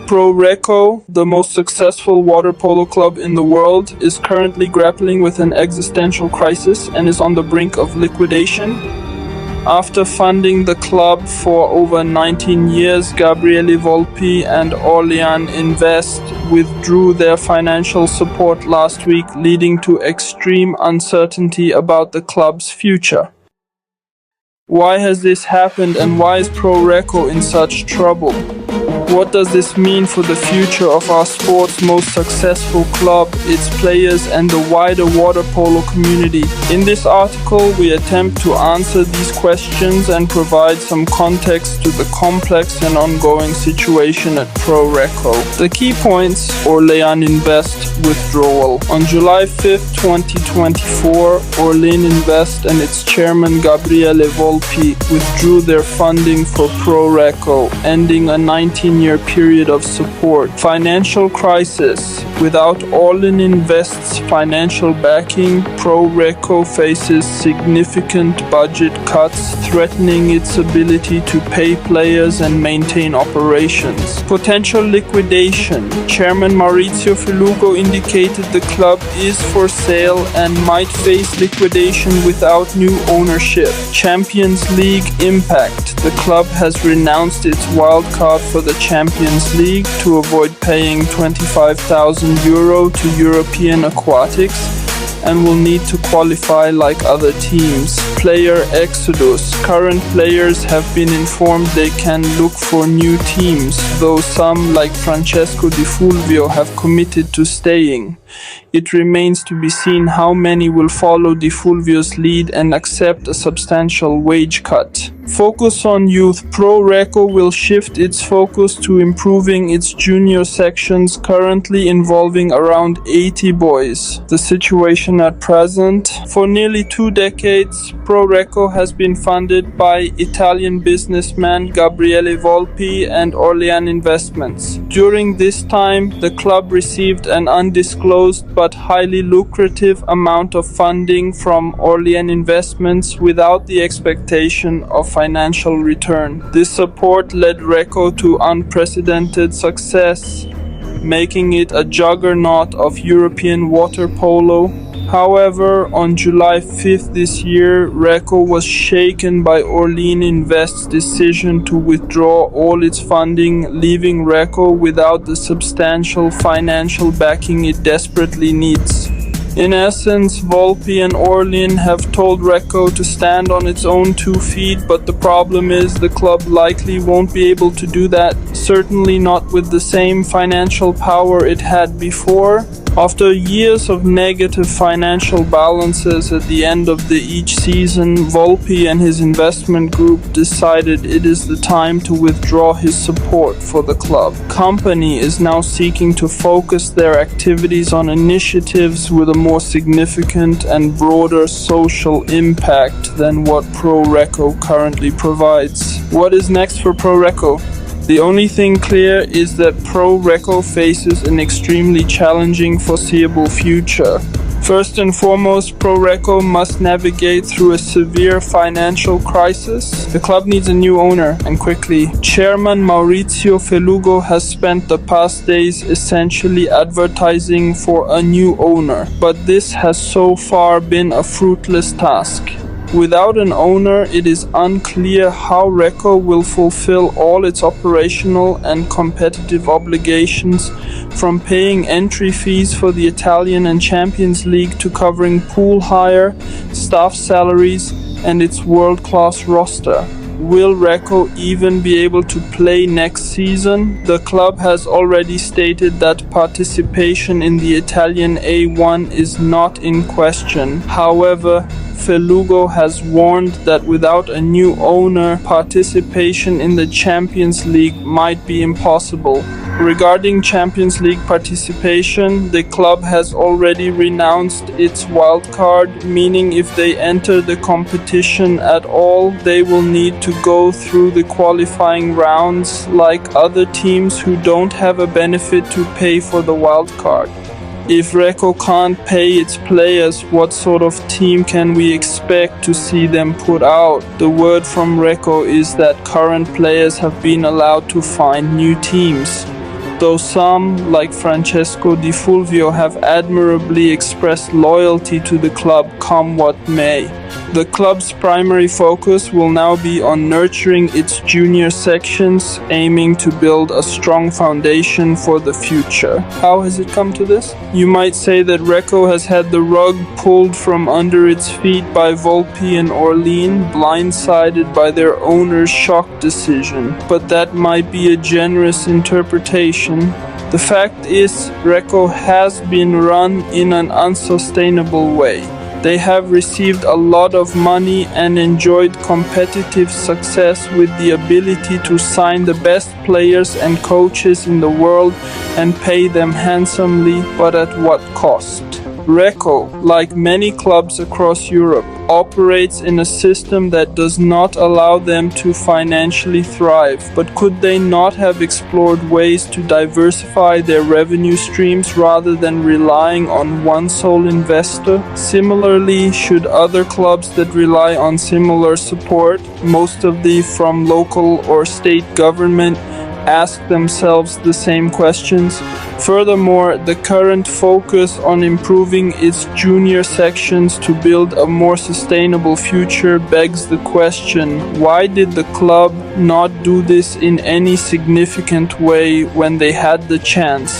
Pro Recco, the most successful water polo club in the world, is currently grappling with an existential crisis and is on the brink of liquidation. After funding the club for over 19 years, Gabriele Volpi and Orlean Invest withdrew their financial support last week, leading to extreme uncertainty about the club's future. Why has this happened, and why is Pro Recco in such trouble? What does this mean for the future of our sport's most successful club, its players, and the wider water polo community? In this article, we attempt to answer these questions and provide some context to the complex and ongoing situation at Pro Recco. The key points: Orlean Invest withdrawal. On July 5, 2024, Orlean Invest and its chairman Gabriele Volpi withdrew their funding for Pro Recco, ending a 19-year period of support. Financial crisis. Without Orlean Invest's financial backing, Pro Recco faces significant budget cuts, threatening its ability to pay players and maintain operations. Potential liquidation. Chairman Maurizio Felugo indicated the club is for sale and might face liquidation without new ownership. Champions League impact. The club has renounced its wildcard for the Champions League to avoid paying €25,000 to European Aquatics and will need to qualify like other teams. Player exodus. Current players have been informed they can look for new teams, though some, like Francesco Di Fulvio, have committed to staying. It remains to be seen how many will follow Di Fulvio's lead and accept a substantial wage cut. Focus on youth. Pro Recco will shift its focus to improving its junior sections, currently involving around 80 boys. The situation at present. For nearly 2 decades, Pro Recco has been funded by Italian businessman Gabriele Volpi and Orlean Investments. During this time, the club received an undisclosed but highly lucrative amount of funding from Orlean Investments without the expectation of financial return. This support led Recco to unprecedented success, making it a juggernaut of European water polo. However, on July 5th this year, Recco was shaken by Orlean Invest's decision to withdraw all its funding, leaving Recco without the substantial financial backing it desperately needs. In essence, Volpi and Orlean have told Recco to stand on its own 2 feet, but the problem is the club likely won't be able to do that, certainly not with the same financial power it had before. After years of negative financial balances at the end of each season, Volpi and his investment group decided it is the time to withdraw his support for the club. Company is now seeking to focus their activities on initiatives with a more significant and broader social impact than what Pro Recco currently provides. What is next for Pro Recco? The only thing clear is that Pro Recco faces an extremely challenging foreseeable future. First and foremost, Pro Recco must navigate through a severe financial crisis. The club needs a new owner, and quickly. Chairman Maurizio Felugo has spent the past days essentially advertising for a new owner, but this has so far been a fruitless task. Without an owner, it is unclear how Recco will fulfill all its operational and competitive obligations, from paying entry fees for the Italian and Champions League to covering pool hire, staff salaries, and its world-class roster. Will Recco even be able to play next season? The club has already stated that participation in the Italian A1 is not in question. However, Felugo has warned that without a new owner, participation in the Champions League might be impossible. Regarding Champions League participation, the club has already renounced its wildcard, meaning if they enter the competition at all, they will need to go through the qualifying rounds like other teams who don't have a benefit to pay for the wildcard. If Recco can't pay its players, what sort of team can we expect to see them put out? The word from Recco is that current players have been allowed to find new teams. though some, like Francesco Di Fulvio, have admirably expressed loyalty to the club come what may. The club's primary focus will now be on nurturing its junior sections, aiming to build a strong foundation for the future. How has it come to this? You might say that Recco has had the rug pulled from under its feet by Volpi and Orlean, blindsided by their owner's shock decision. But that might be a generous interpretation. The fact is, Recco has been run in an unsustainable way. They have received a lot of money and enjoyed competitive success with the ability to sign the best players and coaches in the world and pay them handsomely, but at what cost? Recco, like many clubs across Europe, operates in a system that does not allow them to financially thrive. But could they not have explored ways to diversify their revenue streams rather than relying on one sole investor? Similarly, should other clubs that rely on similar support, most of them from local or state government, ask themselves the same questions? Furthermore, the current focus on improving its junior sections to build a more sustainable future begs the question, why did the club not do this in any significant way when they had the chance?